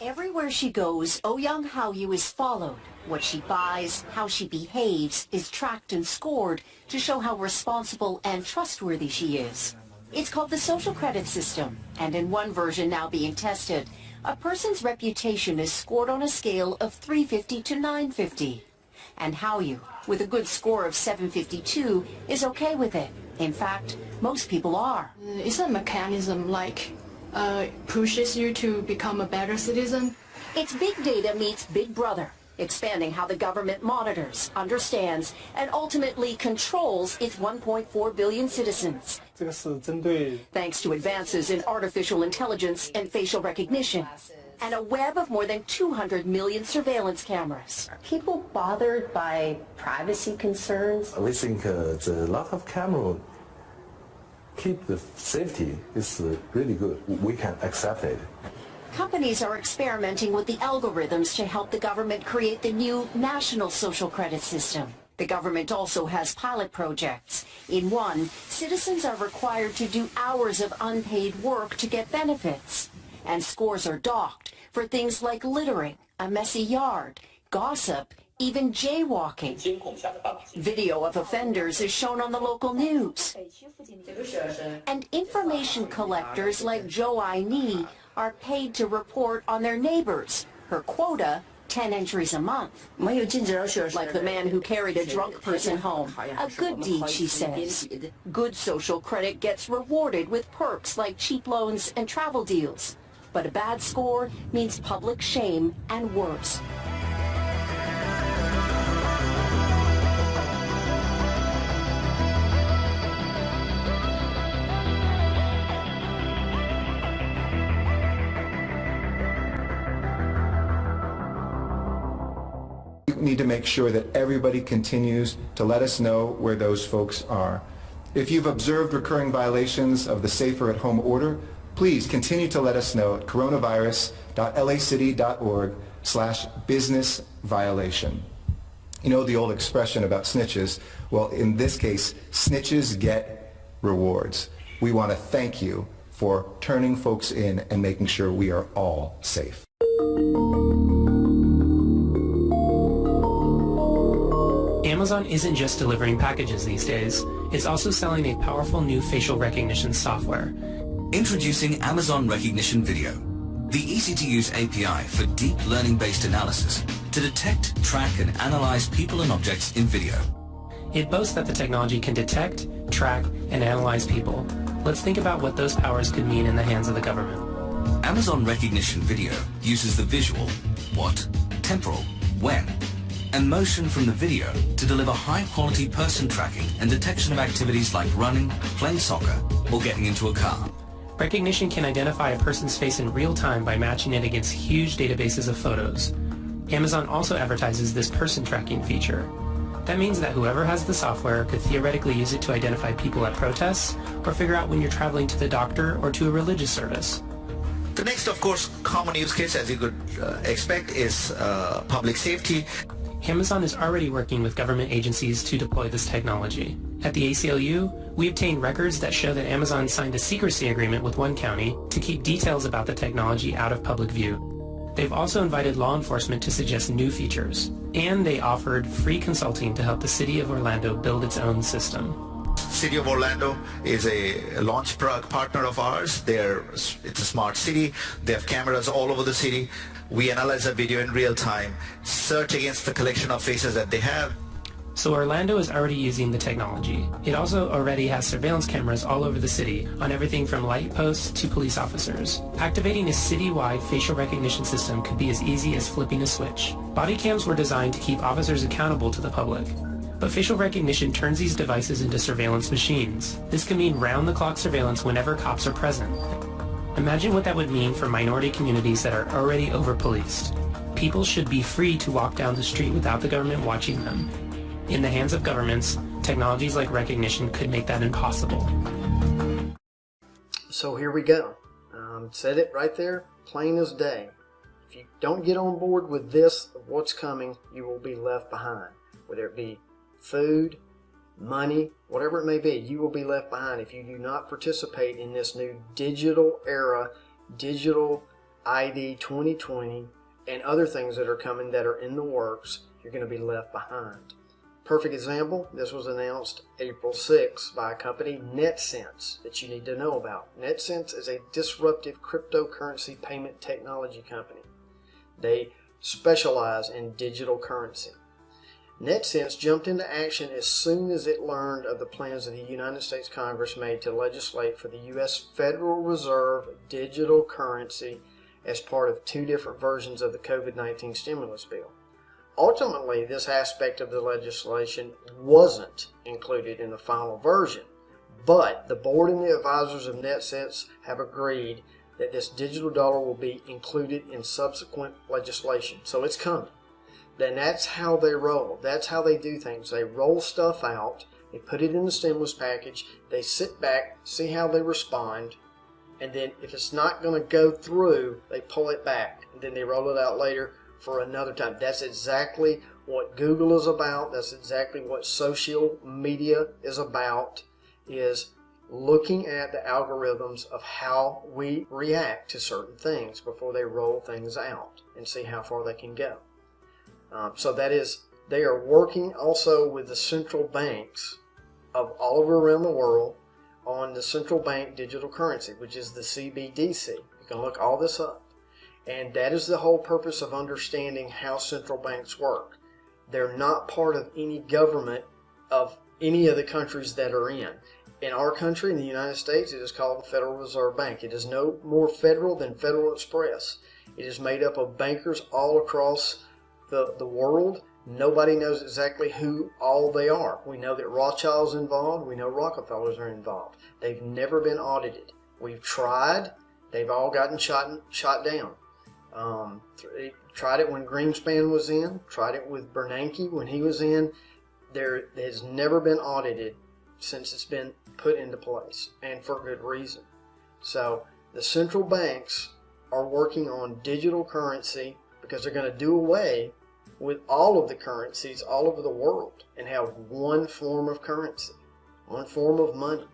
Everywhere she goes, Oh-Young Hao-Yu is followed. What she buys, how she behaves, is tracked and scored to show how responsible and trustworthy she is. It's called the social credit system, and in one version now being tested, a person's reputation is scored on a scale of 350 to 950. And Hao-Yu, with a good score of 752, is okay with it. In fact, most people are. It's a mechanism like pushes you to become a better citizen. It's big data meets Big Brother, expanding how the government monitors, understands, and ultimately controls its 1.4 billion citizens. Thanks to advances in artificial intelligence and facial recognition, and a web of more than 200 million surveillance cameras. Are people bothered by privacy concerns? We think the lot of camera keep the safety is really good. We can accept it. Companies are experimenting with the algorithms to help the government create the new national social credit system. The government also has pilot projects. In one, citizens are required to do hours of unpaid work to get benefits. And scores are docked for things like littering, a messy yard, gossip, even jaywalking. Video of offenders is shown on the local news. And information collectors like Zhou Ai-Ni are paid to report on their neighbors. Her quota, 10 entries a month. Like the man who carried a drunk person home. A good deed, she says. Good social credit gets rewarded with perks like cheap loans and travel deals. But a bad score means public shame and worse. We need to make sure that everybody continues to let us know where those folks are. If you've observed recurring violations of the Safer at Home order, please continue to let us know at coronavirus.lacity.org/business violation. You know the old expression about snitches? Well, in this case, snitches get rewards. We want to thank you for turning folks in and making sure we are all safe. Amazon isn't just delivering packages these days, it's also selling a powerful new facial recognition software. Introducing Amazon Recognition Video, the easy-to-use API for deep learning-based analysis to detect, track, and analyze people and objects in video. It boasts that the technology can detect, track, and analyze people. Let's think about what those powers could mean in the hands of the government. Amazon Recognition Video uses the visual, what, temporal, when, and motion from the video to deliver high-quality person tracking and detection of activities like running, playing soccer, or getting into a car. Recognition can identify a person's face in real time by matching it against huge databases of photos. Amazon also advertises this person tracking feature. That means that whoever has the software could theoretically use it to identify people at protests or figure out when you're traveling to the doctor or to a religious service. The next, of course, common use case, as you could expect, is public safety. Amazon is already working with government agencies to deploy this technology. At the ACLU, we obtained records that show that Amazon signed a secrecy agreement with one county to keep details about the technology out of public view. They've also invited law enforcement to suggest new features, and they offered free consulting to help the City of Orlando build its own system. City of Orlando is a launch partner of ours. It's a smart city. They have cameras all over the city. We analyze the video in real time, search against the collection of faces that they have. So Orlando is already using the technology. It also already has surveillance cameras all over the city on everything from light posts to police officers. Activating a city-wide facial recognition system could be as easy as flipping a switch. Body cams were designed to keep officers accountable to the public. But facial recognition turns these devices into surveillance machines. This can mean round-the-clock surveillance whenever cops are present. Imagine what that would mean for minority communities that are already over-policed. People should be free to walk down the street without the government watching them. In the hands of governments, technologies like recognition could make that impossible. So here we go. Said it right there, plain as day. If you don't get on board with this, of what's coming, you will be left behind. Whether it be food, money, whatever it may be, you will be left behind if you do not participate in this new digital era, digital ID 2020, and other things that are coming that are in the works, you're going to be left behind. Perfect example, this was announced April 6th by a company, NetSense, that you need to know about. NetSense is a disruptive cryptocurrency payment technology company. They specialize in digital currency. NetSense jumped into action as soon as it learned of the plans that the United States Congress made to legislate for the U.S. Federal Reserve digital currency as part of two different versions of the COVID-19 stimulus bill. Ultimately, this aspect of the legislation wasn't included in the final version, but the board and the advisors of NetSense have agreed that this digital dollar will be included in subsequent legislation. So it's coming. Then that's how they roll. That's how they do things. They roll stuff out, they put it in the stimulus package, they sit back, see how they respond, and then if it's not going to go through, they pull it back, and then they roll it out later for another time. That's exactly what Google is about. That's exactly what social media is about, is looking at the algorithms of how we react to certain things before they roll things out and see how far they can go. So that is, they are working also with the central banks of all over around the world on the central bank digital currency, which is the CBDC. You can look all this up. And that is the whole purpose of understanding how central banks work. They're not part of any government of any of the countries that are in. In our country, in the United States, it is called the Federal Reserve Bank. It is no more federal than Federal Express. It is made up of bankers all across the world. Nobody knows exactly who all they are. We know that Rothschild's involved. We know Rockefellers are involved. They've never been audited. We've tried. They've all gotten shot down. Tried it when Greenspan was in. Tried it with Bernanke when he was in. There has never been audited since it's been put into place, and for good reason. So the central banks are working on digital currency because they're going to do away with all of the currencies all over the world and have one form of currency, one form of money.